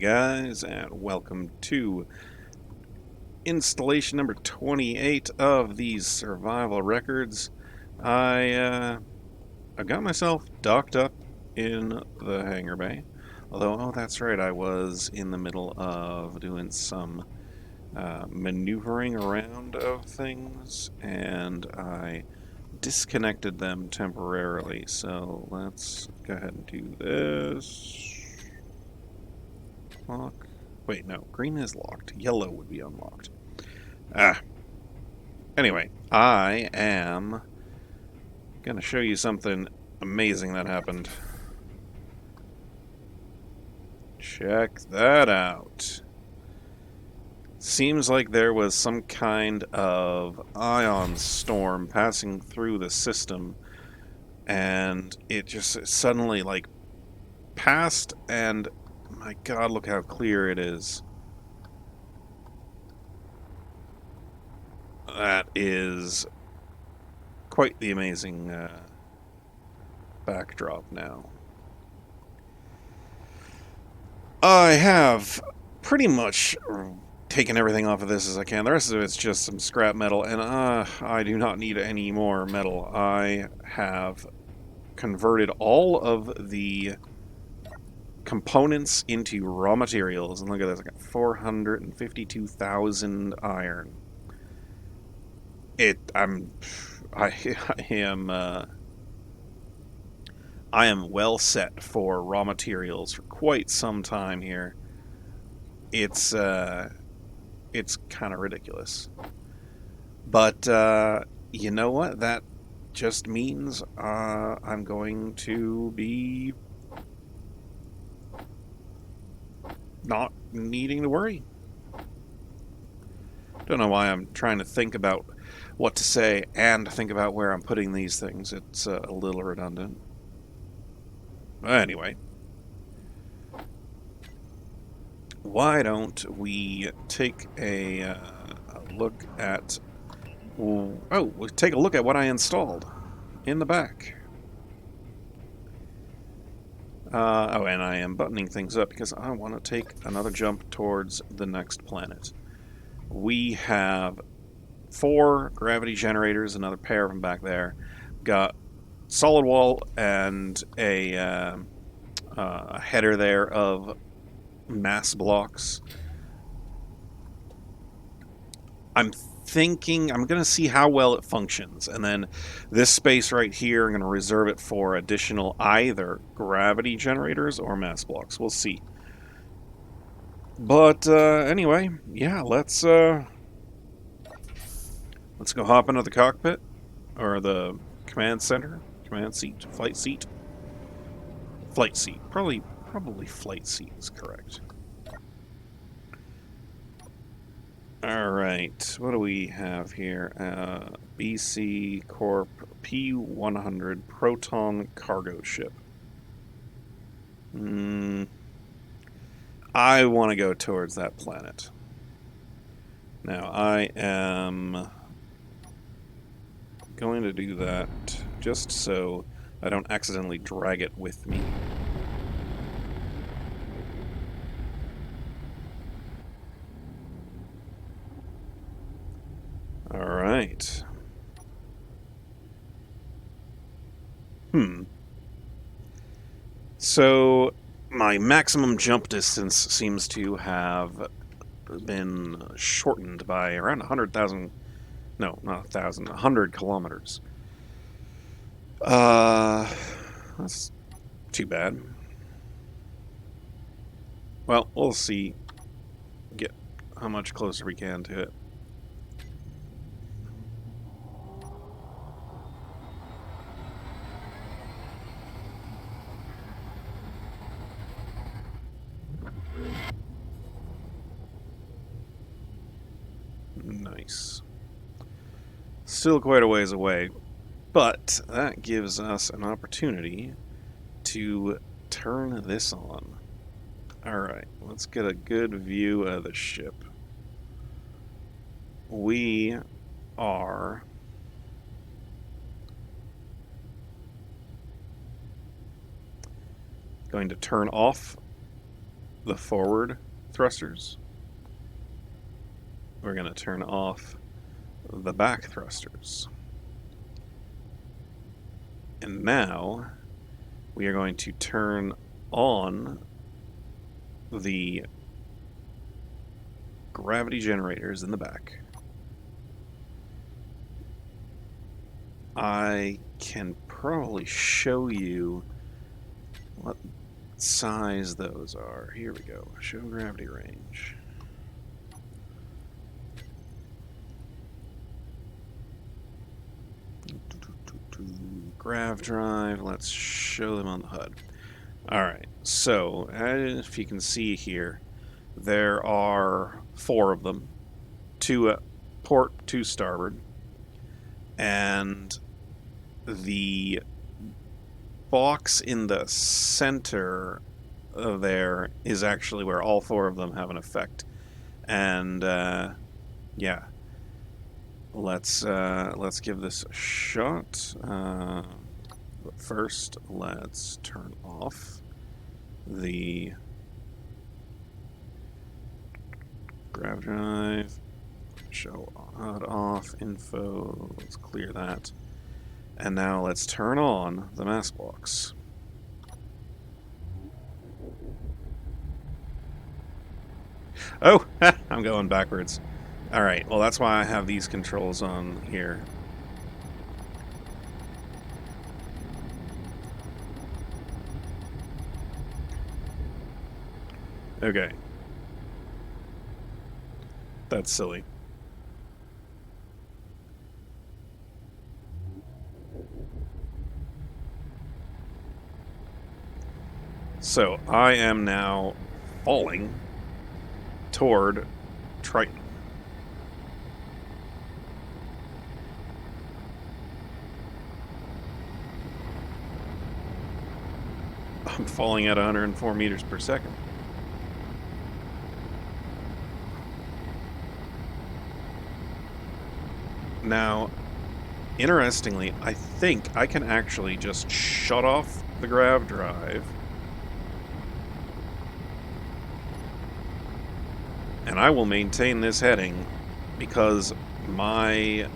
guys, and welcome to installation number 28 of these survival records. I got myself docked up in the hangar bay. Although, oh, that's right, I was in the middle of doing some maneuvering around of things, and I disconnected them temporarily. So let's go ahead and do this. Lock. Wait, no. Green is locked. Yellow would be unlocked. Anyway, I am going to show you something amazing that happened. Check that out. Seems like there was some kind of ion storm passing through the system, and it just suddenly, like, passed, and my god, look how clear it is. That is quite the amazing backdrop now. I have pretty much taken everything off of this as I can. The rest of it's just some scrap metal, and I do not need any more metal. I have converted all of the components into raw materials, and look at this, I got 452,000 iron. I am well set for raw materials for quite some time here. It's kind of ridiculous, but you know what? That just means I'm going to be not needing to worry. Don't know why I'm trying to think about what to say and think about where I'm putting these things. It's a little redundant. Anyway, why don't we take a look at... we'll take a look at what I installed in the back. And I am buttoning things up because I want to take another jump towards the next planet. We have 4 gravity generators, another pair of them back there. Got solid wall and a header there of mass blocks. I'm thinking I'm going to see how well it functions, and then this space right here I'm going to reserve it for additional either gravity generators or mass blocks. We'll see. But anyway, yeah, let's go hop into the cockpit, or the command center, command seat, flight seat. Flight seat. Probably flight seat is correct. Alright, what do we have here? BC Corp P100 Proton cargo ship. I want to go towards that planet. Now, I am going to do that just so I don't accidentally drag it with me. Alright. So, my maximum jump distance seems to have been shortened by around 100,000... No, not 1,000, 100 kilometers. That's too bad. Well, we'll see. Get how much closer we can to it. Nice. Still quite a ways away, but that gives us an opportunity to turn this on. Alright, let's get a good view of the ship. We are going to turn off the forward thrusters. We're going to turn off the back thrusters. And now we are going to turn on the gravity generators in the back. I can probably show you what size those are. Here we go. Show gravity range. Grav drive. Let's show them on the HUD. Alright, so if you can see here, there are 4 of them. 2 port, 2 starboard. And the box in the center of there is actually where all 4 of them have an effect. And yeah, let's give this a shot. But first, let's turn off the grav drive. Show HUD off info. Let's clear that. And now let's turn on the mass blocks. Oh, I'm going backwards. Alright, well that's why I have these controls on here. Okay. That's silly. So, I am now falling toward Triton. I'm falling at 104 meters per second. Now, interestingly, I think I can actually just shut off the grav drive and I will maintain this heading because my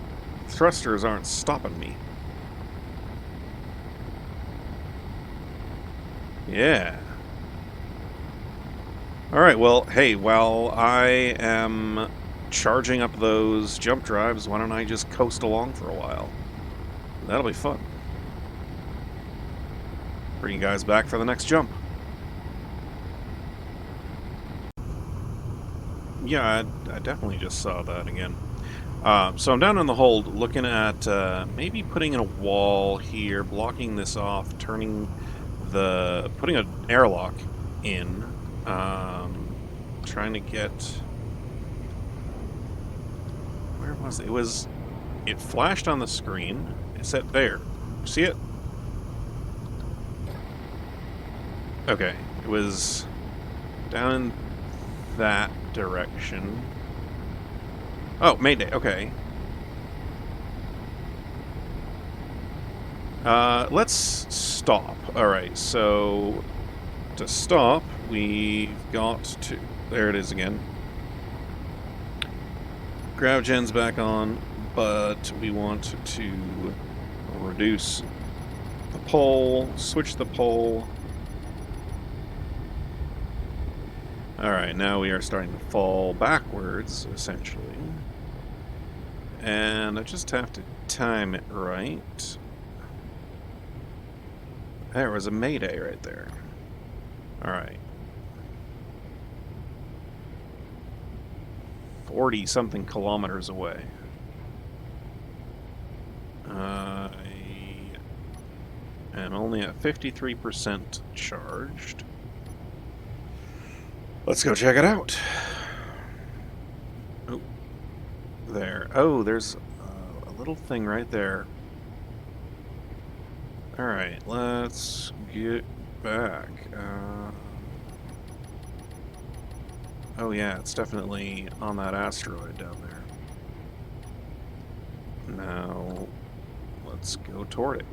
thrusters aren't stopping me. Yeah. Alright, well, hey, while I am charging up those jump drives, why don't I just coast along for a while? That'll be fun. Bring you guys back for the next jump. Yeah, I definitely just saw that again. So I'm down in the hold looking at maybe putting in a wall here, blocking this off, putting an airlock in, trying to get, where was it? It flashed on the screen. It said there. See it? Okay, it was down in that direction. Oh, Mayday, okay. Let's stop. Alright, so to stop, we've got to... There it is again. Grav gen's back on, but we want to reduce the pole, switch the pole. Alright, now we are starting to fall backwards, essentially. And I just have to time it right. There was a Mayday right there. Alright. 40-something kilometers away. I am only at 53% charged. Let's go check it out. Oh, there. Oh, there's a little thing right there. Alright, let's get back. Oh yeah, it's definitely on that asteroid down there. Now, let's go toward it.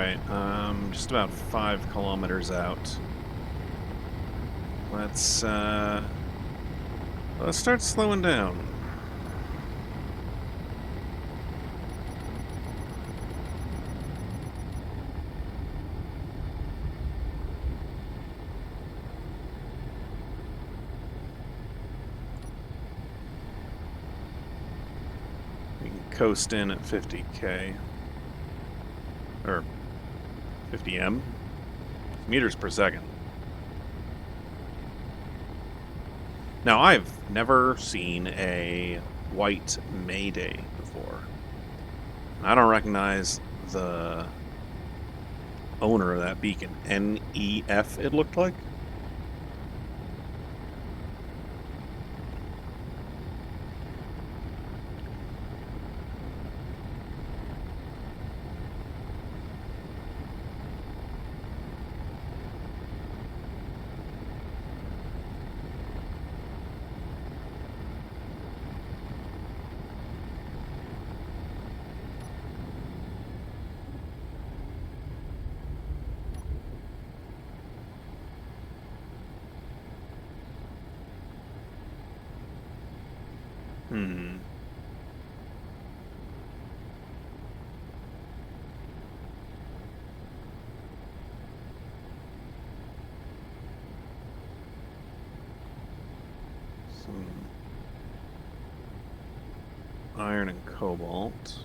Alright, just about 5 kilometers out. Let's start slowing down. We can coast in at 50k. Or 50 meters per second. Now, I've never seen a white Mayday before. I don't recognize the owner of that beacon. NEF, it looked like. Hmm. Some iron and cobalt.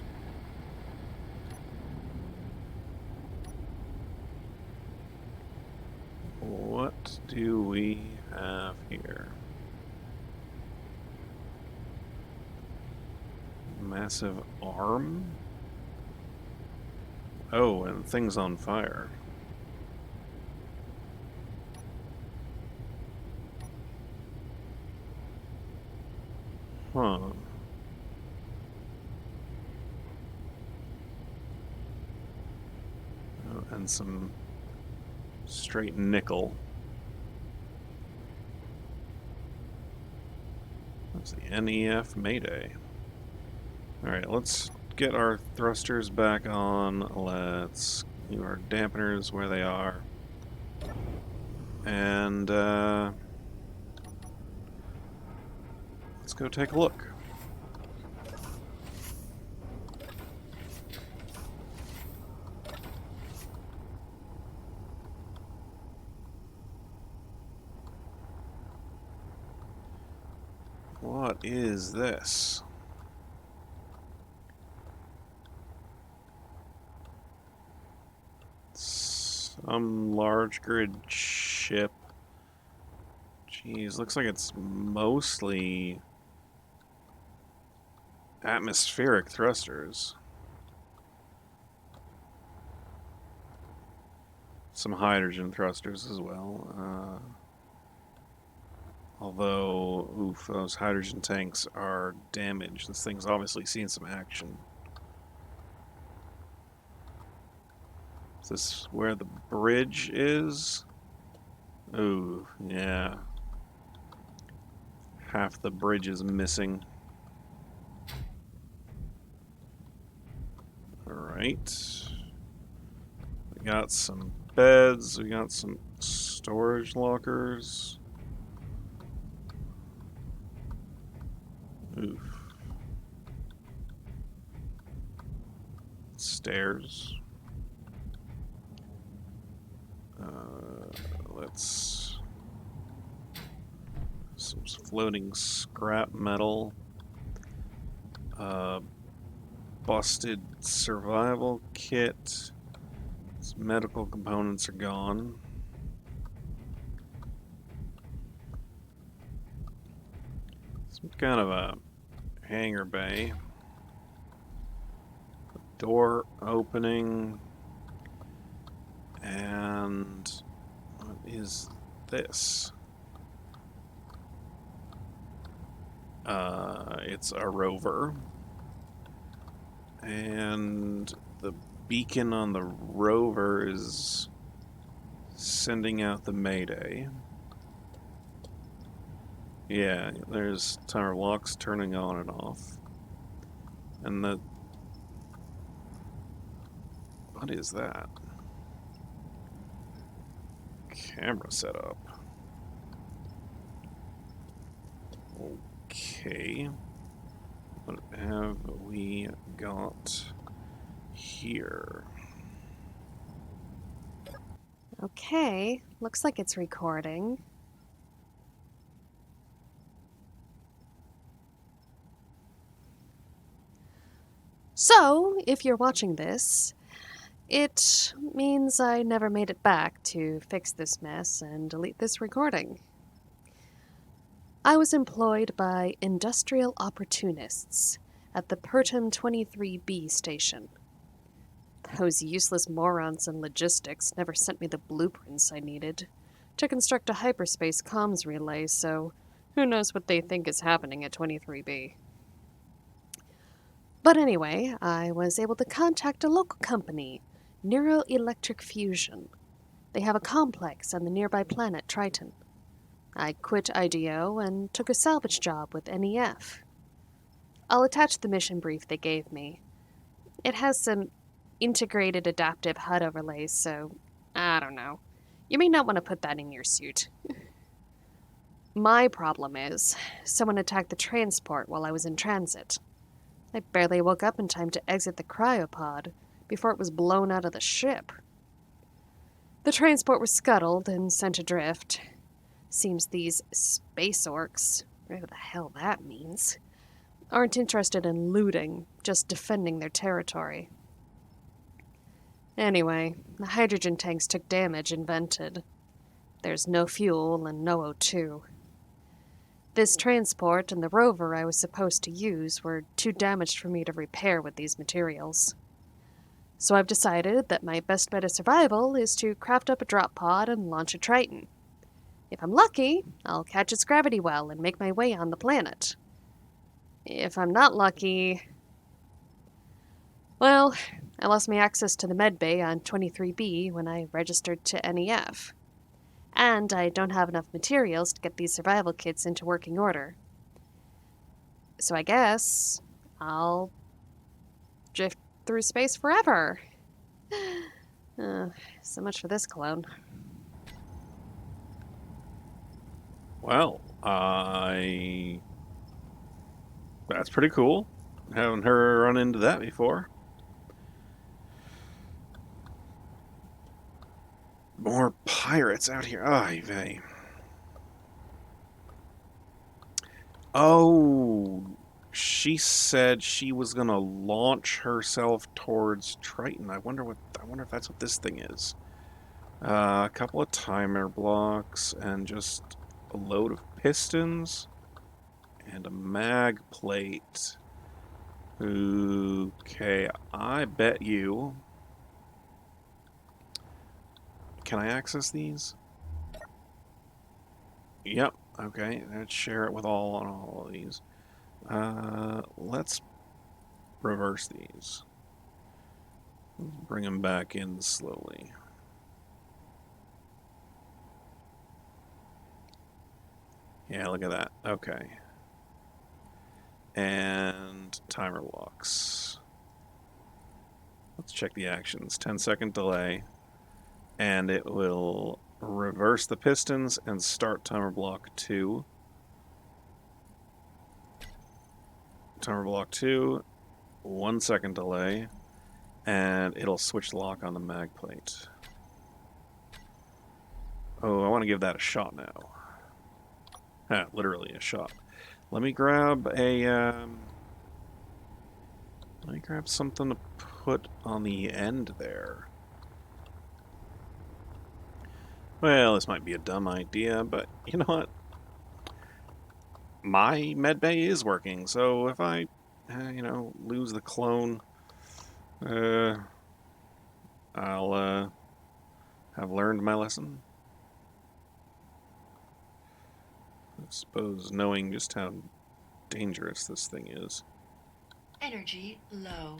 What do we have here? Massive arm? Oh, and things on fire. Huh. Oh, and some straight nickel. That's the NEF Mayday. Alright, let's get our thrusters back on. Let's leave our dampeners where they are. And let's go take a look. What is this? Some large grid ship. Jeez, looks like it's mostly atmospheric thrusters. Some hydrogen thrusters as well. Although, oof, those hydrogen tanks are damaged. This thing's obviously seen some action. Is this where the bridge is? Ooh, yeah. Half the bridge is missing. Alright. We got some beds, we got some storage lockers. Oof. Stairs. Let's... some floating scrap metal. Busted survival kit. Some medical components are gone. Some kind of a hangar bay. Door opening. And what is this? It's a rover. And the beacon on the rover is sending out the Mayday. Yeah, there's timer locks turning on and off. And the... what is that? camera setup. Okay. What have we got here? Okay, looks like it's recording. So, if you're watching this, it means I never made it back to fix this mess and delete this recording. I was employed by industrial opportunists at the Pertum 23B station. Those useless morons in logistics never sent me the blueprints I needed to construct a hyperspace comms relay, so who knows what they think is happening at 23B. But anyway, I was able to contact a local company, Neuroelectric Fusion. They have a complex on the nearby planet Triton. I quit IDO and took a salvage job with NEF. I'll attach the mission brief they gave me. It has some integrated adaptive HUD overlays, so I don't know. You may not want to put that in your suit. My problem is, someone attacked the transport while I was in transit. I barely woke up in time to exit the cryopod before it was blown out of the ship. The transport was scuttled and sent adrift. Seems these space orcs, whatever the hell that means, aren't interested in looting, just defending their territory. Anyway, the hydrogen tanks took damage and vented. There's no fuel and no O2. This transport and the rover I was supposed to use were too damaged for me to repair with these materials. So I've decided that my best bet of survival is to craft up a drop pod and launch a Triton. If I'm lucky, I'll catch its gravity well and make my way on the planet. If I'm not lucky... well, I lost my access to the medbay on 23B when I registered to NEF. And I don't have enough materials to get these survival kits into working order. So I guess I'll drift through space forever. So much for this clone. Well, that's pretty cool. Haven't heard run into that before. More pirates out here. Ay vey. Oh, she said she was gonna launch herself towards Triton. I wonder if that's what this thing is. A couple of timer blocks and just a load of pistons and a mag plate. Okay, I bet you. Can I access these? Yep. Okay, let's share it with all of these. Let's reverse these. Bring them back in slowly. Yeah, look at that. Okay. And timer locks. Let's check the actions. 10-second delay. And it will reverse the pistons and start timer block 2. Timer block 2, 1 second delay, and it'll switch lock on the mag plate. Oh, I want to give that a shot now. Literally a shot. Let me grab something to put on the end there. Well, this might be a dumb idea, but you know what? My medbay is working, so if I, lose the clone, I'll have learned my lesson. I suppose knowing just how dangerous this thing is. Energy low.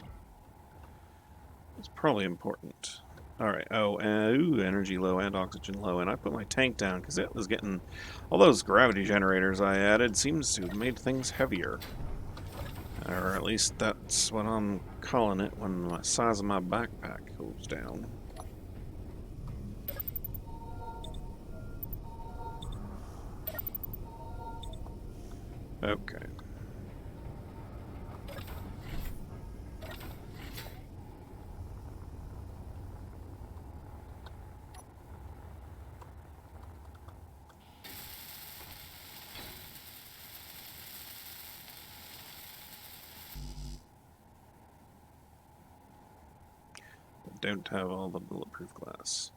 It's probably important. Alright, energy low and oxygen low, and I put my tank down because it was getting... all those gravity generators I added seems to have made things heavier. Or at least that's what I'm calling it when the size of my backpack goes down. Okay. Don't have all the bulletproof glass.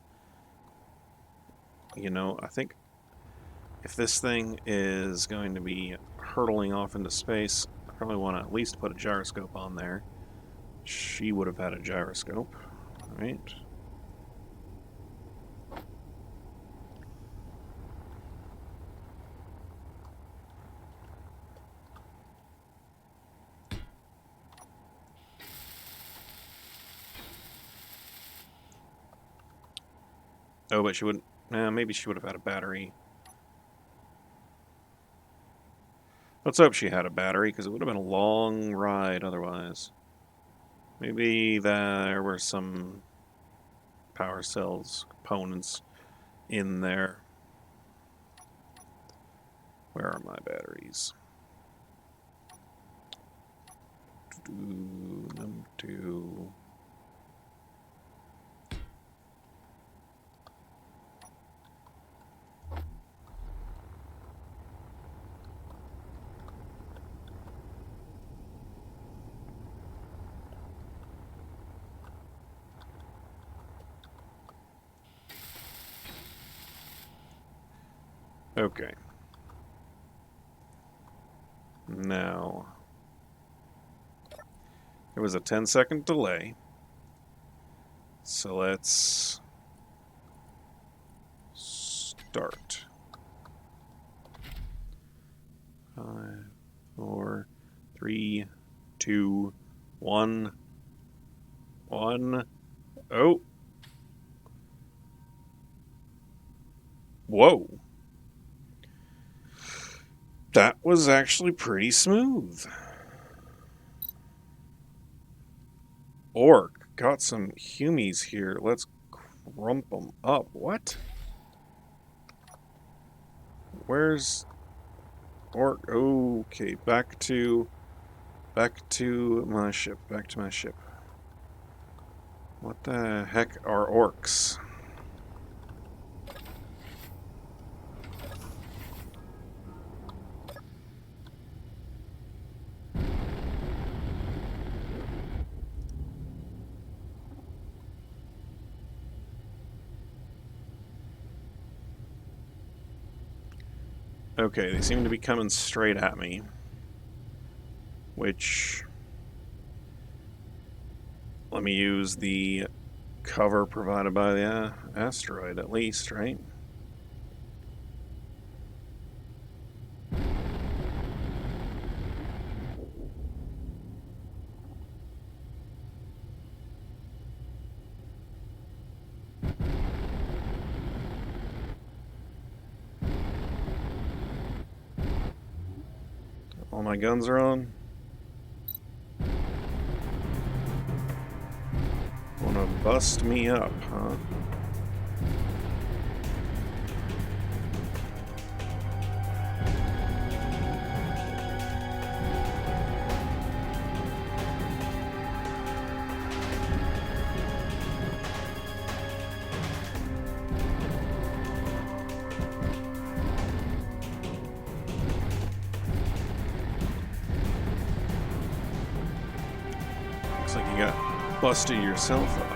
You know, I think if this thing is going to be hurtling off into space, I probably want to at least put a gyroscope on there. She would have had a gyroscope, right? Oh, but she wouldn't. Maybe she would have had a battery. Let's hope she had a battery, because it would have been a long ride otherwise. Maybe there were some power cells, components in there. Where are my batteries? Number 2. Okay. Now, there was a 10-second delay. So let's start. 5, 4, 3, 2, 1. 1. Oh. Whoa. That was actually pretty smooth. Orc. Got some humies here. Let's crump them up. What? Where's Orc? Okay, back to my ship. Back to my ship. What the heck are orcs? Okay, they seem to be coming straight at me. Which... Let me use the cover provided by the asteroid, at least, right? All my guns are on. Wanna bust me up, huh? Looks like you got busted yourself up.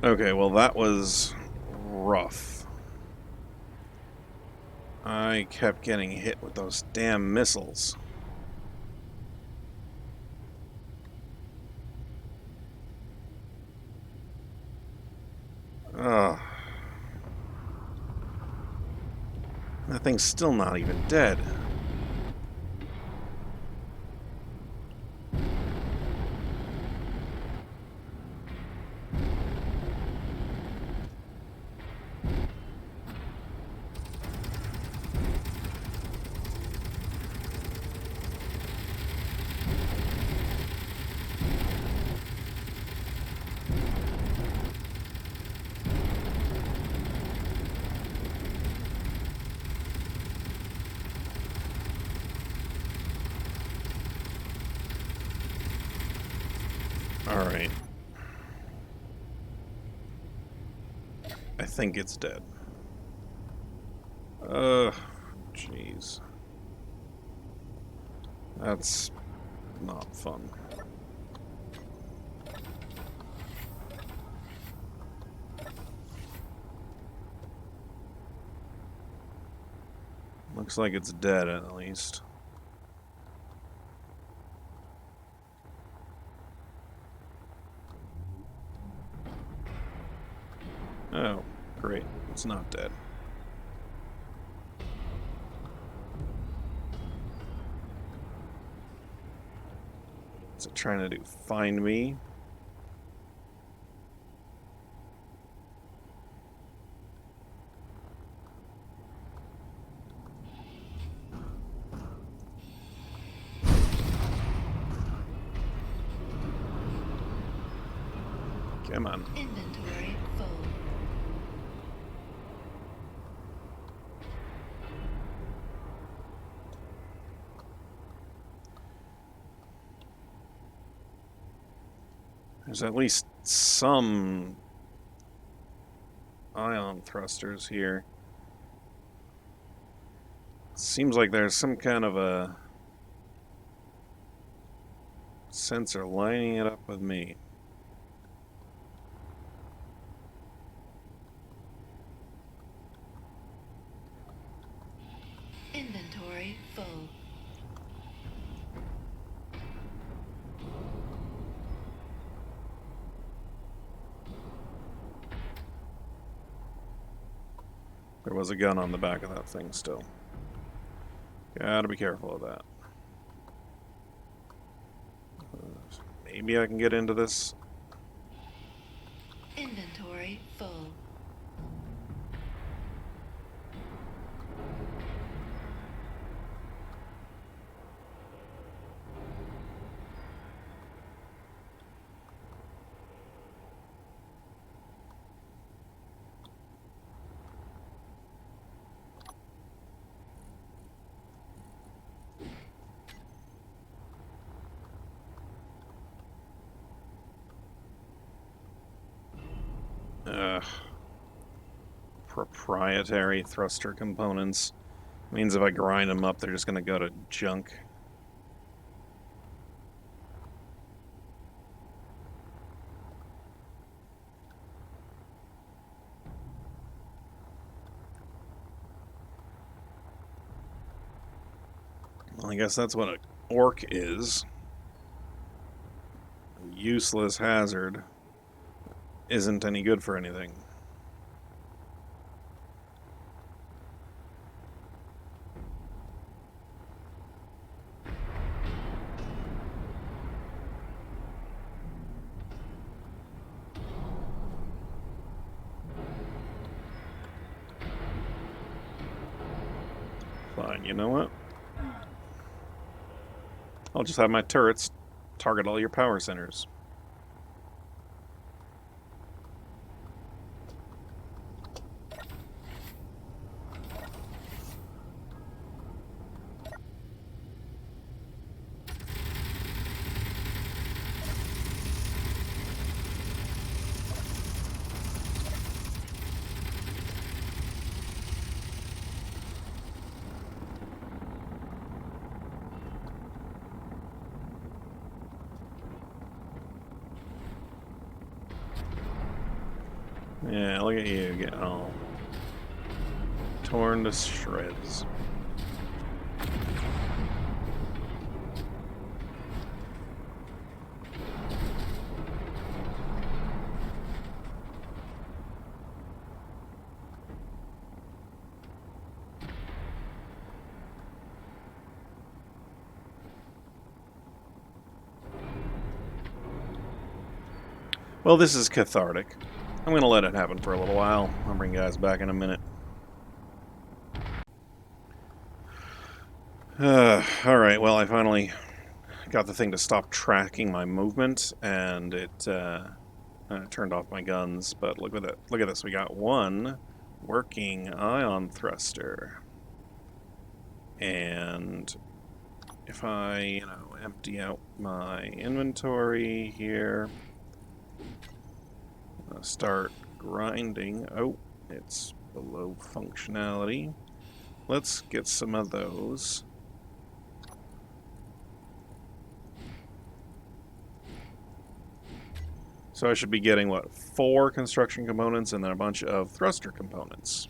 Okay, well that was rough. I kept getting hit with those damn missiles. Ugh. That thing's still not even dead. Alright. I think it's dead. Ugh. Jeez. That's not fun. Looks like it's dead at least. Oh, great. It's not dead. What's it trying to do? Find me? Come on. Inventory full. There's at least some ion thrusters here. Seems like there's some kind of a sensor lining it up with me. Inventory full. There was a gun on the back of that thing still. Gotta be careful of that. Maybe I can get into this. Inventory full. Ugh. Proprietary thruster components. Means if I grind them up, they're just gonna go to junk. Well, I guess that's what an orc is. A useless hazard. Isn't any good for anything. Fine, you know what? I'll just have my turrets target all your power centers. Yeah, look at you getting all torn to shreds. Well, this is cathartic. I'm going to let it happen for a little while. I'll bring you guys back in a minute. Alright, well, I finally got the thing to stop tracking my movement, and it turned off my guns. But look at that! Look at this. We got one working ion thruster, and if I, empty out my inventory here, start grinding. Oh, it's below functionality. Let's get some of those. So I should be getting, what, 4 construction components and then a bunch of thruster components.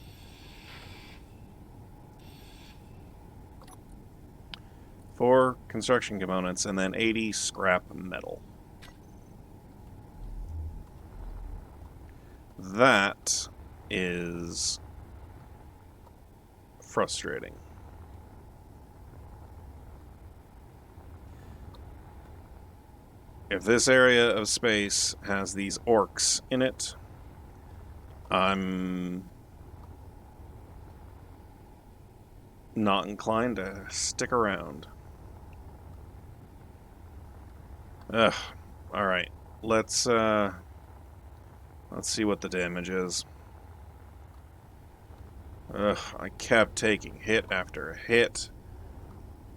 Four construction components and then 80 scrap metal. That is frustrating. If this area of space has these orcs in it, I'm not inclined to stick around. Ugh. Alright. Let's see what the damage is. Ugh, I kept taking hit after hit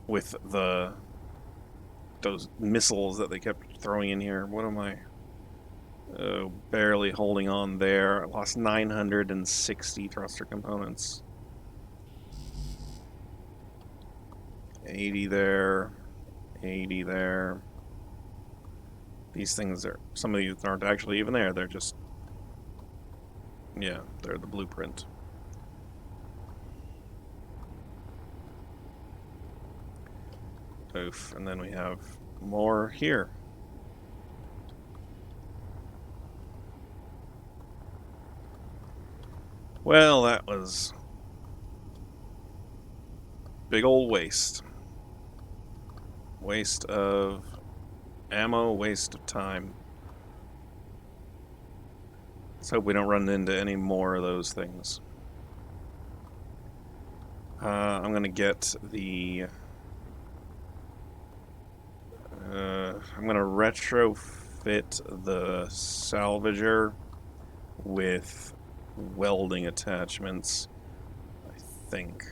with those missiles that they kept throwing in here. What am I? Barely holding on there. I lost 960 thruster components. 80 there. 80 there. These things are... Some of these aren't actually even there. They're just... Yeah, they're the blueprint. Oof, and then we have more here. Well, that was big old waste. Waste of ammo, waste of time. Let's hope we don't run into any more of those things. I'm gonna get the... I'm gonna retrofit the salvager with welding attachments, I think.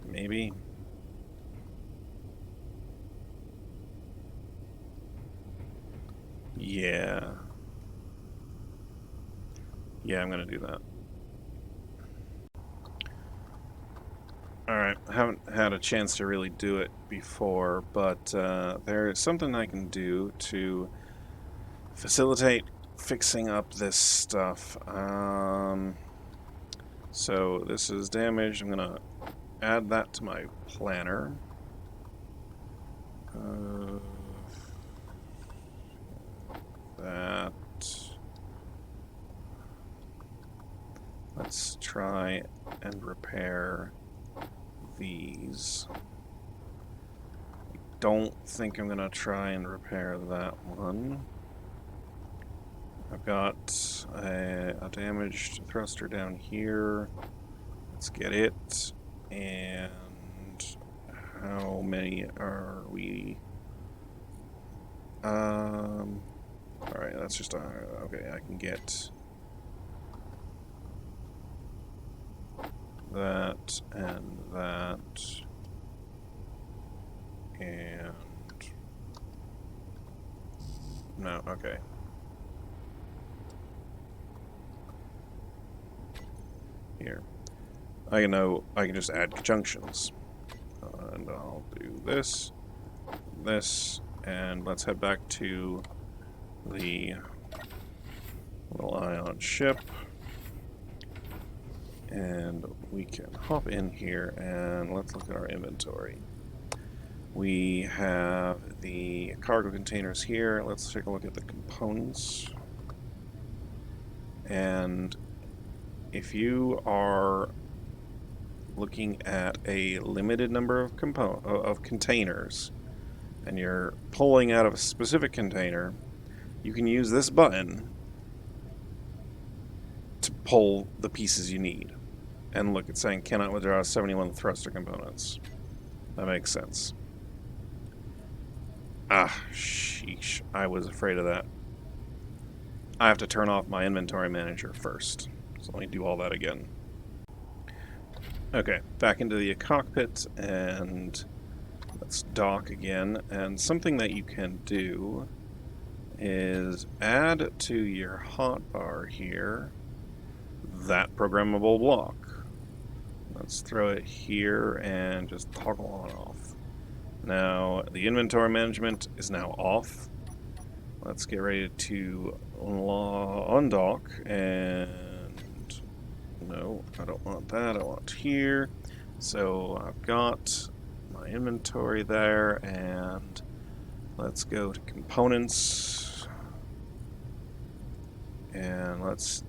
Maybe. Yeah. Yeah, I'm gonna do that. Alright, I haven't had a chance to really do it before, but there is something I can do to facilitate fixing up this stuff. So this is damage. I'm gonna add that to my planner. That. Let's try and repair these. I don't think I'm gonna try and repair that one. I've got a damaged thruster down here. Let's get it. And how many are we? Alright, that's just okay, I can get that and that and no, okay. Here. I can just add junctions. And I'll do this, and let's head back to the little ion ship. And we can hop in here and let's look at our inventory. We have the cargo containers here. Let's take a look at the components. And if you are looking at a limited number of containers and you're pulling out of a specific container, you can use this button to pull the pieces you need. And look, it's saying cannot withdraw 71 thruster components. That makes sense. Ah, sheesh. I was afraid of that. I have to turn off my inventory manager first. So let me do all that again. Okay, back into the cockpit, and let's dock again. And something that you can do is add to your hotbar here that programmable block. Let's throw it here and just toggle on and off. Now, the inventory management is now off. Let's get ready to undock, and no, I don't want that, I want here. So I've got my inventory there, and let's go to components, and let's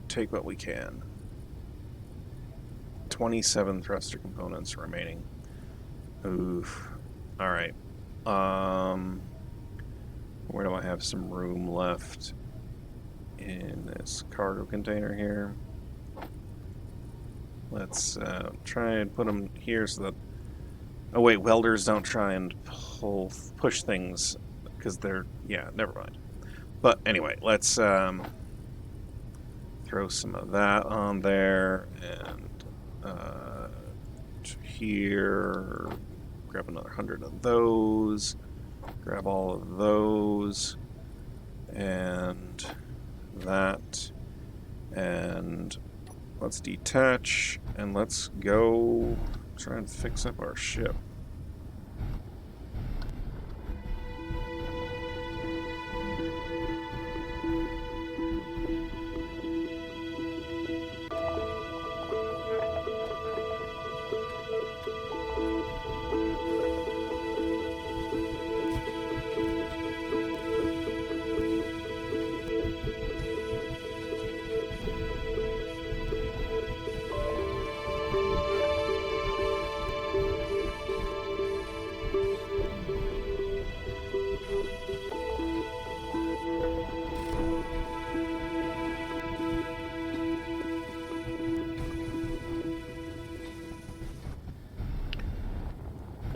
take what we can. 27 thruster components remaining. Oof. Alright. Where do I have some room left? In this cargo container here. Let's try and put them here so that... Oh wait, welders don't try and push things, because they're... Yeah, never mind. But anyway, let's throw some of that on there, and here... Grab another 100 of those, grab all of those, and that, and let's detach, and let's go try and fix up our ship.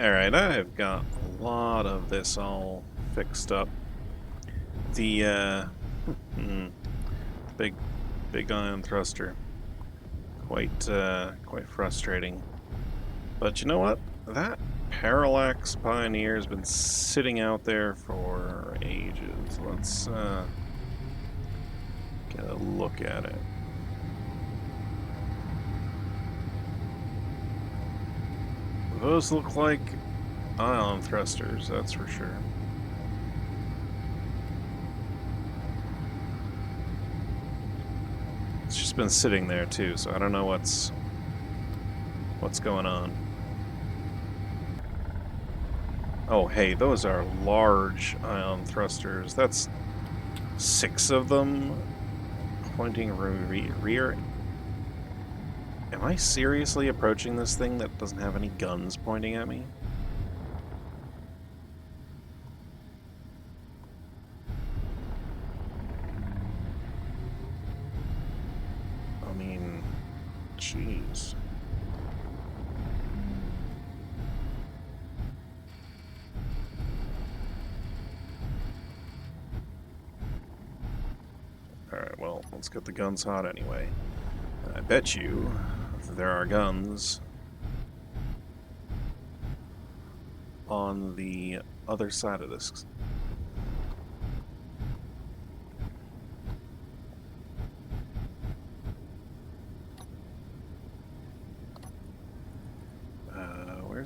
Alright, I have got a lot of this all fixed up. The big ion thruster. Quite frustrating. But you know what? That Parallax Pioneer has been sitting out there for ages. Let's get a look at it. Those look like ion thrusters, that's for sure. It's just been sitting there too, so I don't know what's going on. Oh, hey, those are large ion thrusters. That's 6 of them pointing rear. Am I seriously approaching this thing that doesn't have any guns pointing at me? I mean, jeez. Alright, well, let's get the guns hot anyway. And I bet you there are guns on the other side of this.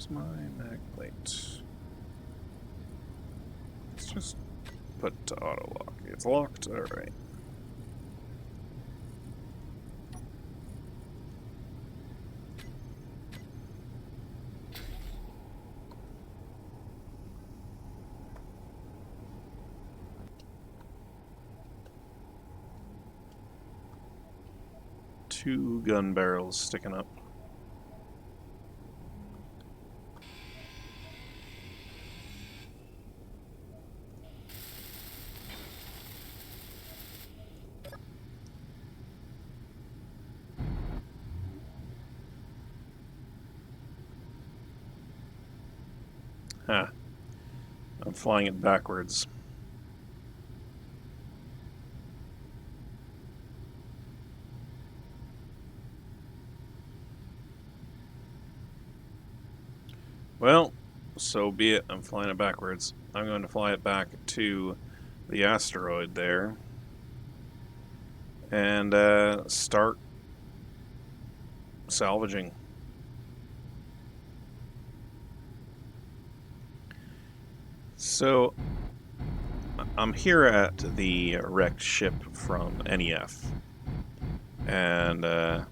Where's my mag plate? Let's just put to auto lock. It's locked. All right. Two gun barrels sticking up. Huh. I'm flying it backwards. Well, so be it. I'm flying it backwards. I'm going to fly it back to the asteroid there and start salvaging. So, I'm here at the wrecked ship from NEF. And, man,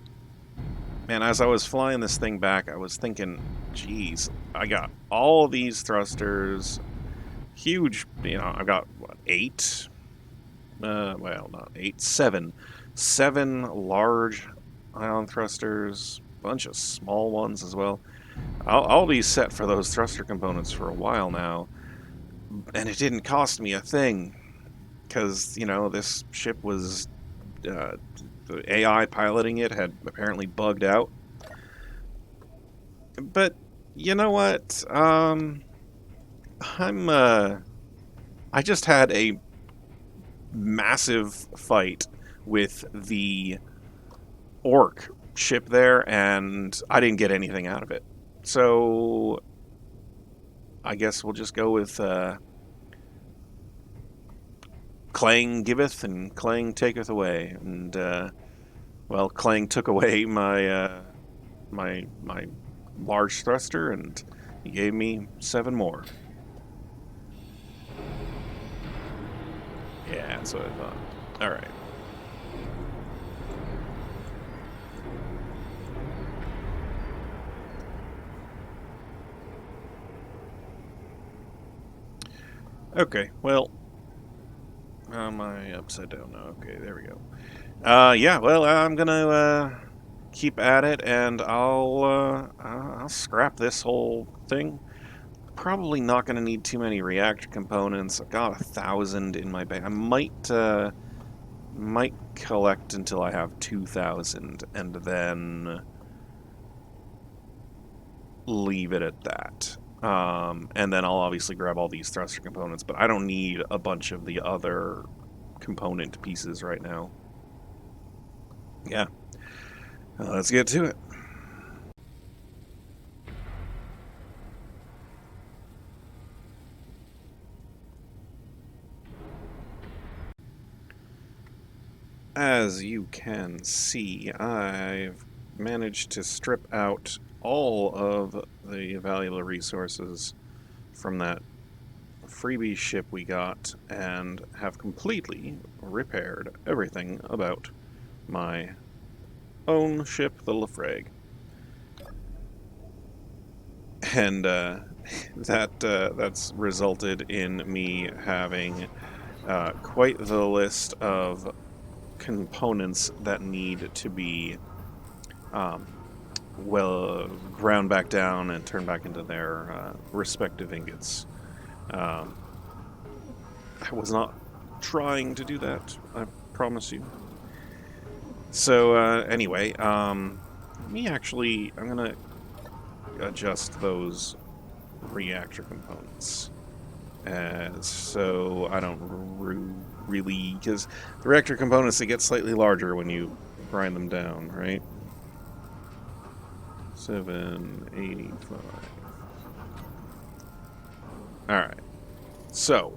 as I was flying this thing back, I was thinking, geez, I got all these thrusters, huge, I've got, what, 8? Well, not 8, 7. 7 large ion thrusters, bunch of small ones as well. I'll be set for those thruster components for a while now, and it didn't cost me a thing, because, this ship was, the AI piloting it had apparently bugged out. But, you know what, I just had a massive fight with the orc ship there, and I didn't get anything out of it. So I guess we'll just go with Clang giveth and Clang taketh away. And well, Clang took away my my large thruster, and he gave me 7 more. Yeah, that's what I thought. All right. Okay, well, am I upside down now? Okay, there we go. Yeah, well, I'm gonna keep at it, and I'll scrap this whole thing. Probably not gonna need too many reactor components. I've got 1,000 in my bag. I might collect until I have 2,000, and then leave it at that. And then I'll obviously grab all these thruster components, but I don't need a bunch of the other component pieces right now. Yeah. Let's get to it. As you can see, I've managed to strip out all of the valuable resources from that freebie ship we got, and have completely repaired everything about my own ship, the Lafrag. And that's resulted in me having quite the list of components that need to be well ground back down and turned back into their respective ingots. I was not trying to do that, I promise you. So anyway, I'm gonna adjust those reactor components. So I don't really, because the reactor components, they get slightly larger when you grind them down, right? 785. Alright, so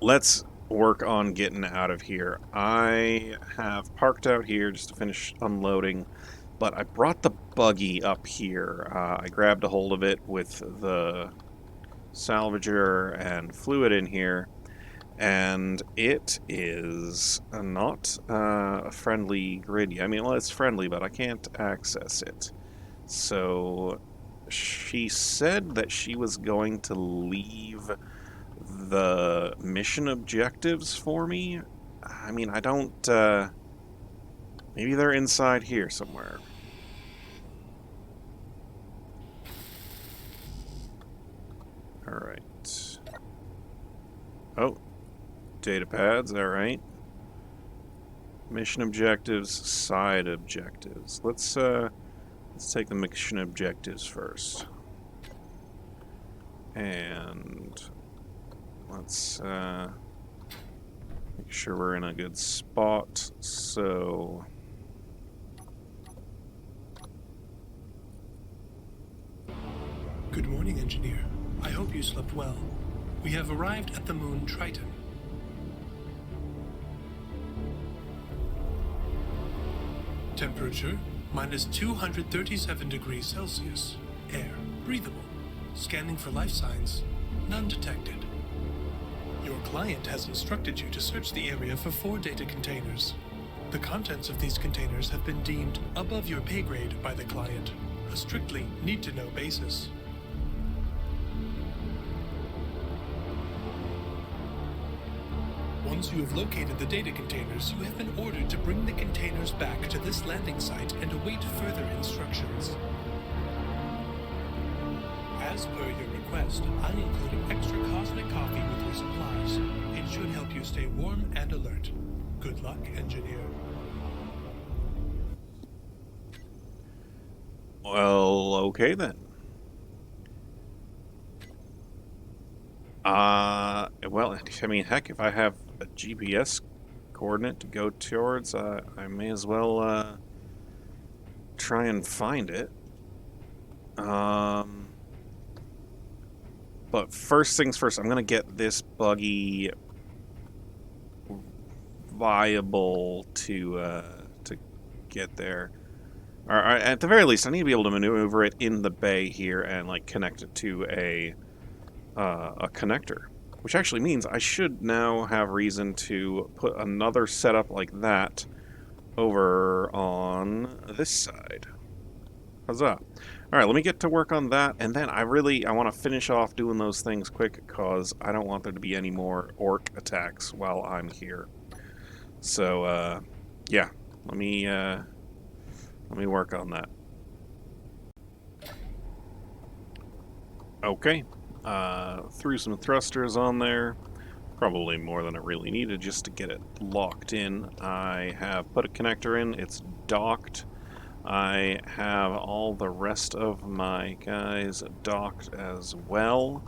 let's work on getting out of here. I have parked out here just to finish unloading But I brought the buggy up here. I grabbed a hold of it with the salvager and flew it in here. And it is not a friendly grid. I mean, well, it's friendly, but I can't access it. So she said that she was going to leave the mission objectives for me. I mean, I don't... maybe they're inside here somewhere. Alright. Oh. Data pads, alright. Mission objectives, side objectives. Let's take the mission objectives first. And let's make sure we're in a good spot. So Good morning, engineer. I hope you slept well. We have arrived at the moon Triton. Temperature, minus 237 degrees Celsius. Air, breathable. Scanning for life signs, none detected. Your client has instructed you to search the area for 4 data containers. The contents of these containers have been deemed above your pay grade by the client, a strictly need-to-know basis. Once you have located the data containers, you have been ordered to bring the containers back to this landing site and await further instructions. As per your request, I included extra cosmic coffee with your supplies. It should help you stay warm and alert. Good luck, engineer. well, okay then. Well, I mean, heck, if I have a GPS coordinate to go towards, I may as well, try and find it. But first things first, I'm gonna get this buggy viable to get there. Or at the very least, I need to be able to maneuver it in the bay here and, like, connect it to a connector. Which actually means I should now have reason to put another setup like that over on this side. Huzzah. Alright, let me get to work on that, and then I want to finish off doing those things quick, because I don't want there to be any more orc attacks while I'm here. So, yeah, let me work on that. Okay. Threw some thrusters on there, probably more than it really needed just to get it locked in. I have put a connector in, it's docked. I have all the rest of my guys docked as well.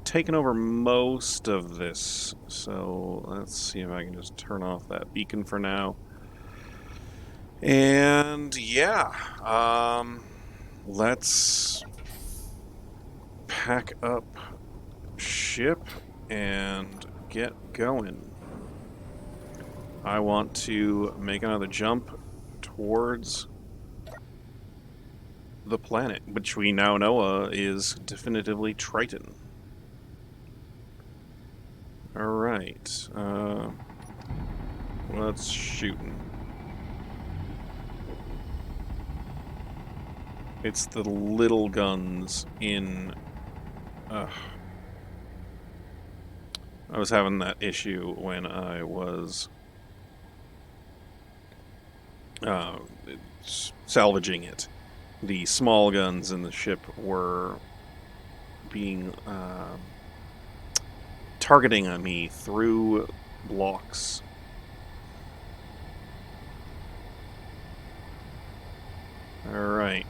Taken over most of this, so let's see if I can just turn off that beacon for now. And yeah, let's pack up ship and get going. I want to make another jump towards the planet, which we now know is definitively Triton. Alright, let's shooting. It's the little guns in... I was having that issue when I was salvaging it. The small guns in the ship were being targeting on me through blocks. Alright.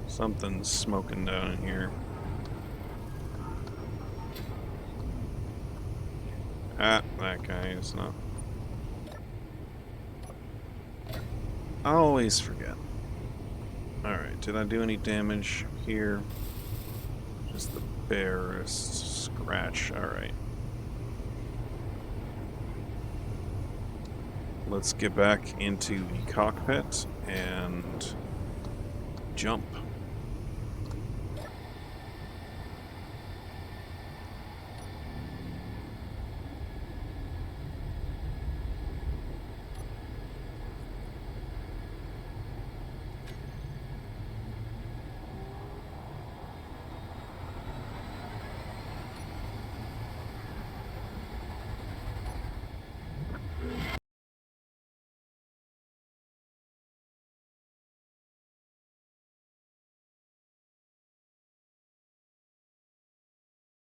Something's smoking down in here. Ah, that guy is not. I always forget. Alright, did I do any damage here? Just the barest scratch. Alright. Let's get back into the cockpit and jump.